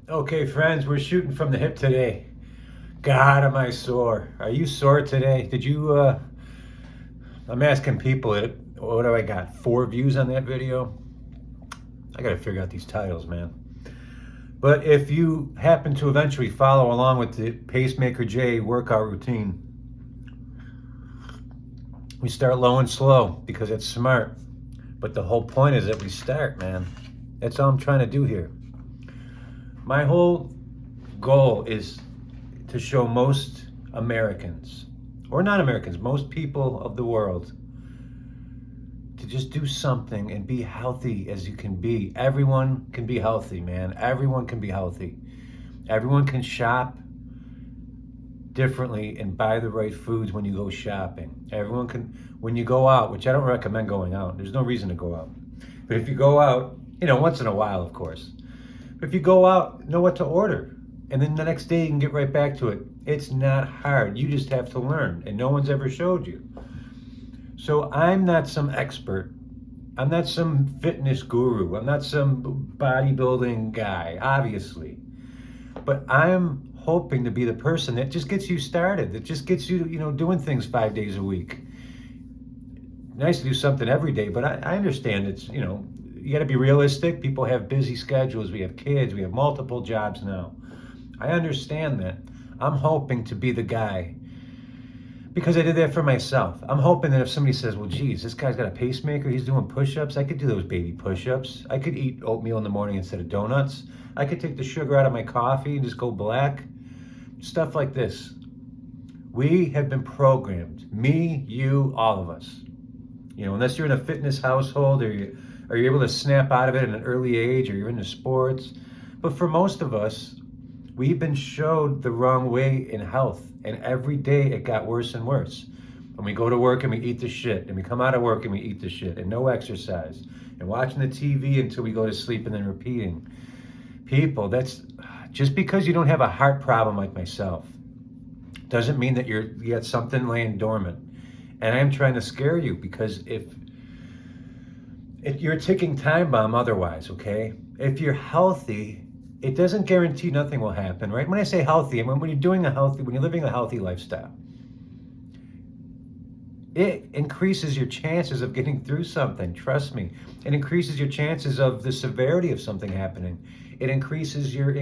Okay, friends, we're shooting from the hip today. God, am I sore? Are you sore today? I'm asking people, what do I got? 4 views on that video? I gotta figure out these titles, man. But if you happen to eventually follow along with the Pacemaker J workout routine, we start low and slow because it's smart. But the whole point is that we start, man. That's all I'm trying to do here. My whole goal is to show most Americans, or not Americans, most people of the world, to just do something and be healthy as you can be. Everyone can be healthy, man. Everyone can be healthy. Everyone can shop differently and buy the right foods when you go shopping. Everyone can, when you go out, which I don't recommend going out. There's no reason to go out. But if you go out, once in a while, of course. But if you go out, know what to order. And then the next day you can get right back to it. It's not hard. You just have to learn. And no one's ever showed you. So I'm not some expert. I'm not some fitness guru. I'm not some bodybuilding guy, obviously. But I'm hoping to be the person that just gets you started, that just gets you, doing things 5 days a week. Nice to do something every day, but I understand you got to be realistic. People have busy schedules. We have kids. We have multiple jobs now. I understand that. I'm hoping to be the guy because I did that for myself. I'm hoping that if somebody says, well, geez, this guy's got a pacemaker, he's doing push-ups, I could do those baby push-ups. I could eat oatmeal in the morning instead of donuts. I could take the sugar out of my coffee and just go black. Stuff like this. We have been programmed. Me, you, all of us. Unless you're in a fitness household or you're able to snap out of it at an early age or you're into sports. But for most of us, we've been showed the wrong way in health. And every day it got worse and worse. And we go to work and we eat the shit. And we come out of work and we eat the shit. And no exercise. And watching the TV until we go to sleep and then repeating. People, that's just because you don't have a heart problem like myself doesn't mean that you got something laying dormant. And I am trying to scare you because if you're a ticking time bomb otherwise, okay? If you're healthy, it doesn't guarantee nothing will happen, right? When I say healthy, I mean when you're living a healthy lifestyle, it increases your chances of getting through something. Trust me. It increases your chances of the severity of something happening. It increases your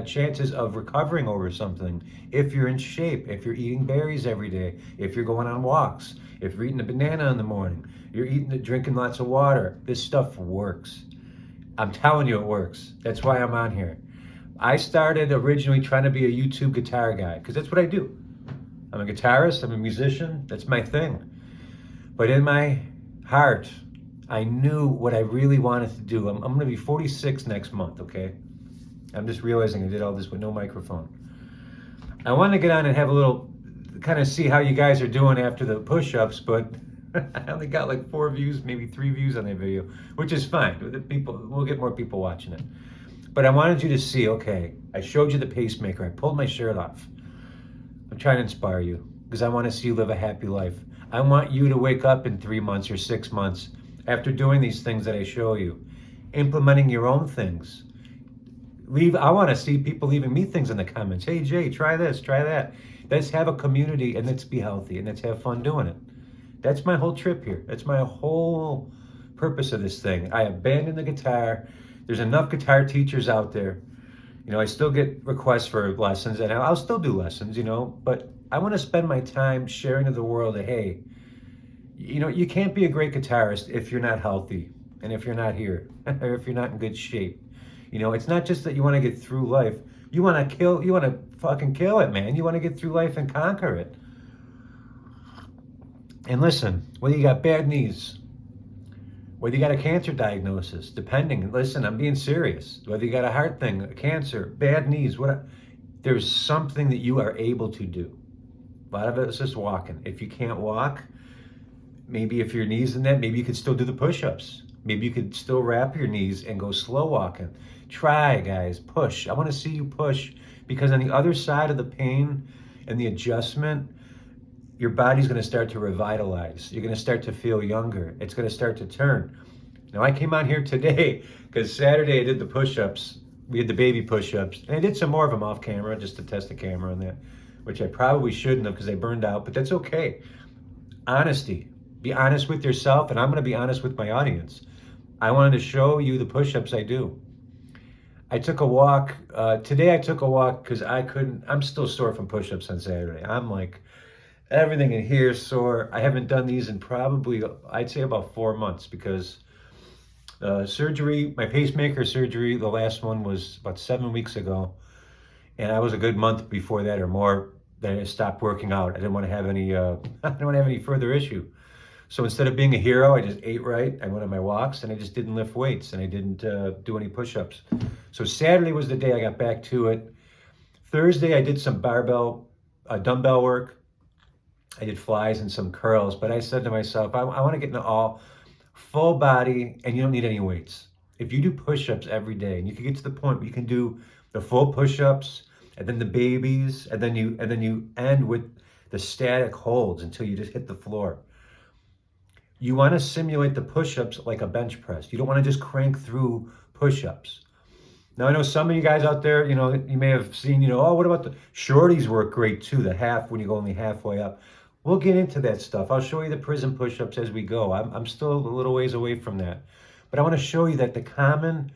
chances of recovering over something if you're in shape, if you're eating berries every day, if you're going on walks, if you're eating a banana in the morning, you're drinking lots of water. This stuff works. I'm telling you it works. That's why I'm on here. I started originally trying to be a YouTube guitar guy because that's what I do. I'm a guitarist, I'm a musician, that's my thing. But in my heart, I knew what I really wanted to do. I'm going to be 46 next month, okay? I'm just realizing I did all this with no microphone. I wanted to get on and have a little, kind of see how you guys are doing after the push-ups, but I only got like 4 views, maybe 3 views on that video, which is fine. We'll get more people watching it. But I wanted you to see, okay, I showed you the pacemaker. I pulled my shirt off. I'm trying to inspire you because I want to see you live a happy life. I want you to wake up in 3 months or 6 months after doing these things that I show you, implementing your own things. I want to see people leaving me things in the comments. Hey, Jay, try this, try that. Let's have a community and let's be healthy and let's have fun doing it. That's my whole trip here. That's my whole purpose of this thing. I abandoned the guitar. There's enough guitar teachers out there. I still get requests for lessons and I'll still do lessons, but I want to spend my time sharing to the world that, hey, you can't be a great guitarist if you're not healthy and if you're not here or if you're not in good shape. It's not just that you want to get through life. You want to fucking kill it, man. You want to get through life and conquer it. And listen, whether you got bad knees, whether you got a cancer diagnosis, listen, I'm being serious. Whether you got a heart thing, a cancer, bad knees, there's something that you are able to do. A lot of it is just walking. If you can't walk, maybe if your knees in that, maybe you could still do the push-ups. Maybe you could still wrap your knees and go slow walking. Try, guys, push. I want to see you push because on the other side of the pain and the adjustment, your body's going to start to revitalize. You're going to start to feel younger. It's going to start to turn. Now, I came on here today because Saturday I did the push-ups we had the baby push-ups, and I did some more of them off camera just to test the camera on that, which I probably shouldn't have because they burned out, but that's okay. Honesty. Be honest with yourself, and I'm going to be honest with my audience. I wanted to show you the push-ups I do. I took a walk today. I took a walk because I couldn't. I'm still sore from push-ups on Saturday. I'm like everything in here is sore. I haven't done these in probably I'd say about 4 months because surgery, my pacemaker surgery, the last one was about 7 weeks ago, and I was a good month before that or more. That I stopped working out. I didn't want to have any. I didn't want to have any further issue. So instead of being a hero, I just ate right. I went on my walks and I just didn't lift weights and I didn't do any push-ups. So Saturday was the day I got back to it. Thursday I did some barbell, dumbbell work. I did flies and some curls. But I said to myself, I want to get into all full body, and you don't need any weights. If you do push-ups every day, and you can get to the point where you can do the full push-ups, and then the babies, and then you end with the static holds until you just hit the floor. You want to simulate the push-ups like a bench press. You don't want to just crank through push-ups. Now I know some of you guys out there, you may have seen, oh, what about the shorties work great too, the half when you go only halfway up. We'll get into that stuff. I'll show you the prison push-ups as we go. I'm still a little ways away from that. But I want to show you that the common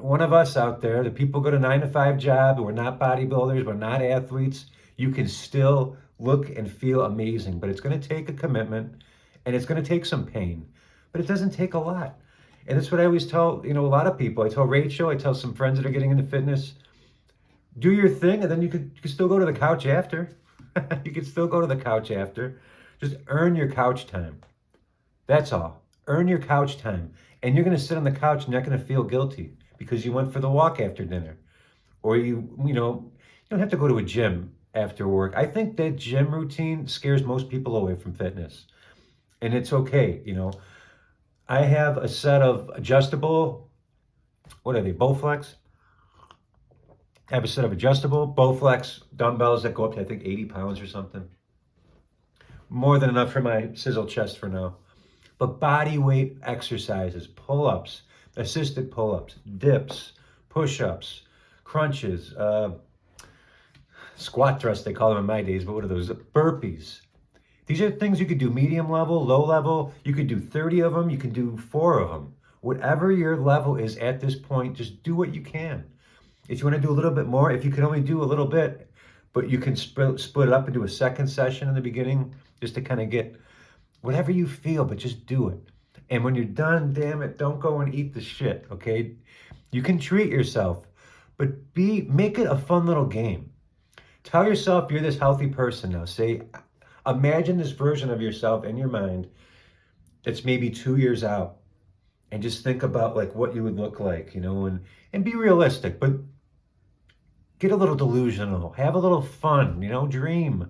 one of us out there, the people go to 9 to 5 job, we're not bodybuilders, we're not athletes, you can still look and feel amazing. But it's going to take a commitment and it's going to take some pain. But it doesn't take a lot. And that's what I always tell, a lot of people. I tell Rachel, I tell some friends that are getting into fitness, do your thing, and then you can still go to the couch after. You can still go to the couch after. Just earn your couch time. That's all. Earn your couch time. And you're going to sit on the couch and you're not going to feel guilty because you went for the walk after dinner. Or you don't have to go to a gym after work. I think that gym routine scares most people away from fitness. And it's okay. I have a set of adjustable, what are they, Bowflex? I have a set of adjustable Bowflex dumbbells that go up to, I think, 80 pounds or something. More than enough for my sizzle chest for now. But body weight exercises, pull-ups, assisted pull-ups, dips, push-ups, crunches, squat thrusts, they call them in my days, but what are those? Burpees. These are things you could do medium level, low level. You could do 30 of them. You can do 4 of them. Whatever your level is at this point, just do what you can. If you want to do a little bit more, if you can only do a little bit, but you can split it up into a second session in the beginning, just to kind of get whatever you feel, but just do it. And when you're done, damn it, don't go and eat the shit, okay? You can treat yourself, but make it a fun little game. Tell yourself you're this healthy person now. Imagine this version of yourself in your mind that's maybe 2 years out, and just think about like what you would look like, and be realistic, but get a little delusional, have a little fun, dream.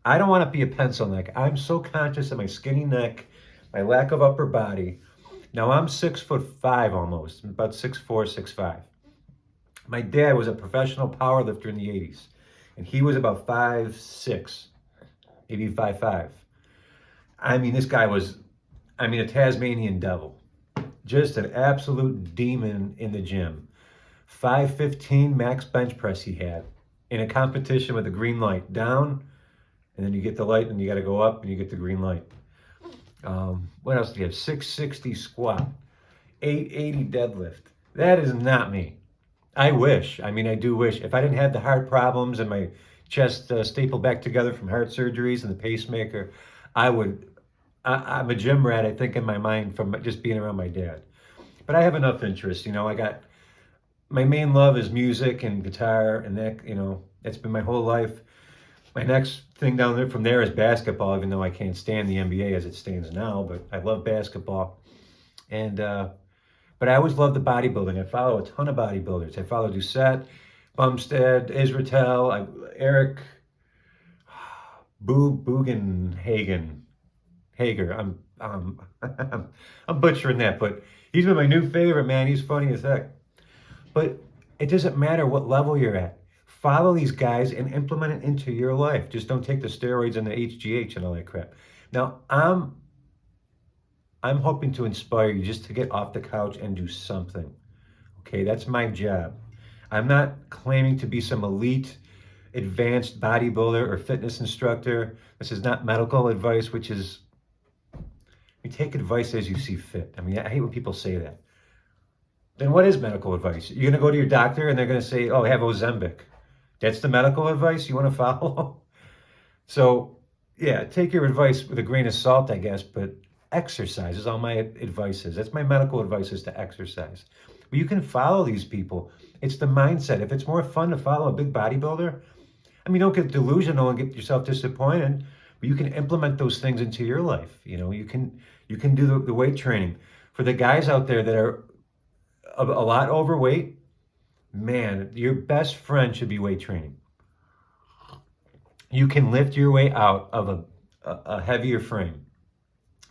I don't want to be a pencil neck. I'm so conscious of my skinny neck, my lack of upper body. Now I'm 6'5" almost, about 6'4", 6'5". My dad was a professional power lifter in the 80s, and he was about 5'6", maybe 5'5". I mean, this guy was, a Tasmanian devil, just an absolute demon in the gym. 515 max bench press he had in a competition with a green light down, and then you get the light and you got to go up and you get the green light. What else do you have? 660 squat, 880 deadlift. That is not me. I wish. I do wish. If I didn't have the heart problems and my chest stapled back together from heart surgeries and the pacemaker, I would. I'm a gym rat, I think, in my mind from just being around my dad. But I have enough interests. I got my main love is music and guitar, and that's been my whole life. My next thing down there from there is basketball, even though I can't stand the NBA as it stands now, but I love basketball. And but I always loved the bodybuilding. I follow a ton of bodybuilders. I follow Doucette, Bumstead, Israel, Eric Bugenhagen. Hager. I'm butchering that, but he's been my new favorite, man. He's funny as heck. But it doesn't matter what level you're at. Follow these guys and implement it into your life. Just don't take the steroids and the HGH and all that crap. Now, I'm hoping to inspire you just to get off the couch and do something. Okay, that's my job. I'm not claiming to be some elite, advanced bodybuilder or fitness instructor. This is not medical advice, which is, you take advice as you see fit. I mean, I hate when people say that. Then what is medical advice? You're going to go to your doctor and they're going to say, oh, have Ozempic. That's the medical advice you want to follow? So, yeah, take your advice with a grain of salt, I guess, but exercise is all my advice is. That's my medical advice is to exercise. But you can follow these people. It's the mindset. If it's more fun to follow a big bodybuilder, I mean, don't get delusional and get yourself disappointed, but you can implement those things into your life. You can do the weight training. For the guys out there that are a lot overweight, man, your best friend should be weight training. You can lift your way out of a heavier frame.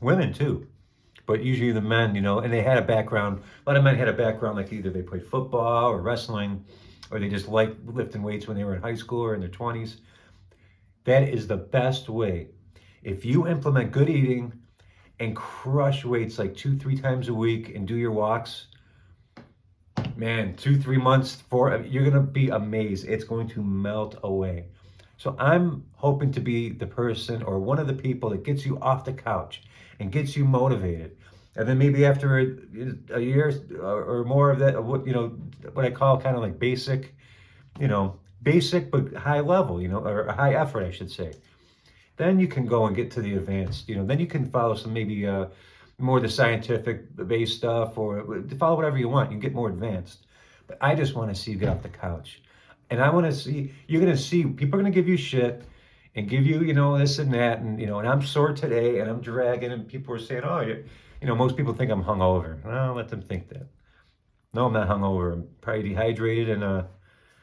Women too, but usually the men, and they had a background. A lot of men had a background like either they played football or wrestling, or they just liked lifting weights when they were in high school or in their 20s. That is the best way. If you implement good eating and crush weights like 2, 3 times a week and do your walks, man, 2, 3 months, you're gonna be amazed. It's going to melt away. So I'm hoping to be the person or one of the people that gets you off the couch and gets you motivated. And then maybe after a year or more of that, what I call kind of like basic but high level, or high effort, I should say. Then you can go and get to the advanced, then you can follow some maybe more the scientific based stuff or follow whatever you want. You can get more advanced. But I just want to see you get off the couch. And I want to see, you're going to see, people are going to give you shit and give you, this and that. And I'm sore today and I'm dragging and people are saying, oh, most people think I'm hungover. Well, let them think that. No, I'm not hungover. I'm probably dehydrated and, I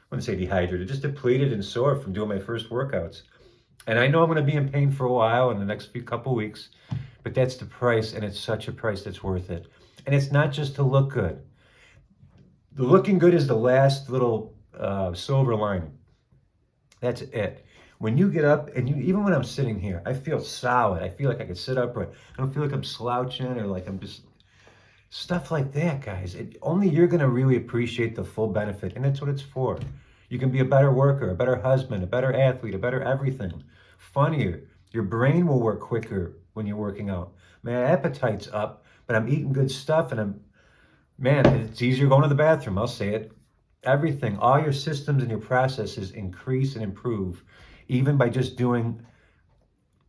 wouldn't say dehydrated, just depleted and sore from doing my first workouts. And I know I'm going to be in pain for a while in the next few couple weeks, but that's the price, and it's such a price that's worth it. And it's not just to look good. The looking good is the last little silver lining. That's it. When you get up, and even when I'm sitting here, I feel solid. I feel like I can sit upright. I don't feel like I'm slouching or like I'm just stuff like that, guys. Only you're going to really appreciate the full benefit, and that's what it's for. You can be a better worker, a better husband, a better athlete, a better everything. Funnier. Your brain will work quicker when you're working out. My appetite's up, but I'm eating good stuff, and man, it's easier going to the bathroom. I'll say it. Everything, all your systems and your processes increase and improve, even by just doing,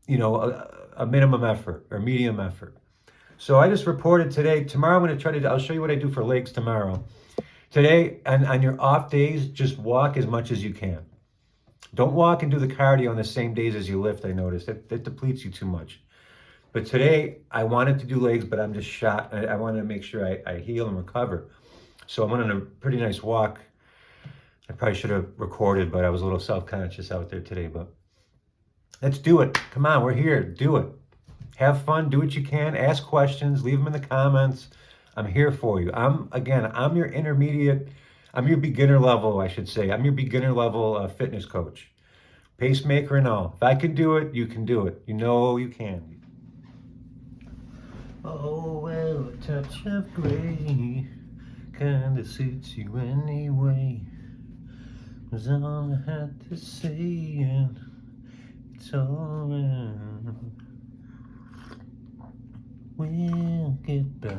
a minimum effort or medium effort. So I just reported today. Tomorrow I'm going to I'll show you what I do for legs tomorrow. Today, on your off days, just walk as much as you can. Don't walk and do the cardio on the same days as you lift, I noticed. That depletes you too much. But today, I wanted to do legs, but I'm just shot. I wanted to make sure I heal and recover. So I'm on a pretty nice walk. I probably should have recorded, but I was a little self-conscious out there today. But let's do it. Come on, we're here. Do it. Have fun. Do what you can. Ask questions. Leave them in the comments. I'm here for you. I'm your intermediate. I'm your beginner level, I should say. I'm your beginner level fitness coach. Pacemaker and all. If I can do it, you can do it. You know you can. Oh, well, a touch of gray kinda suits you anyway. Was all I had to say, and it's alright. We'll get by.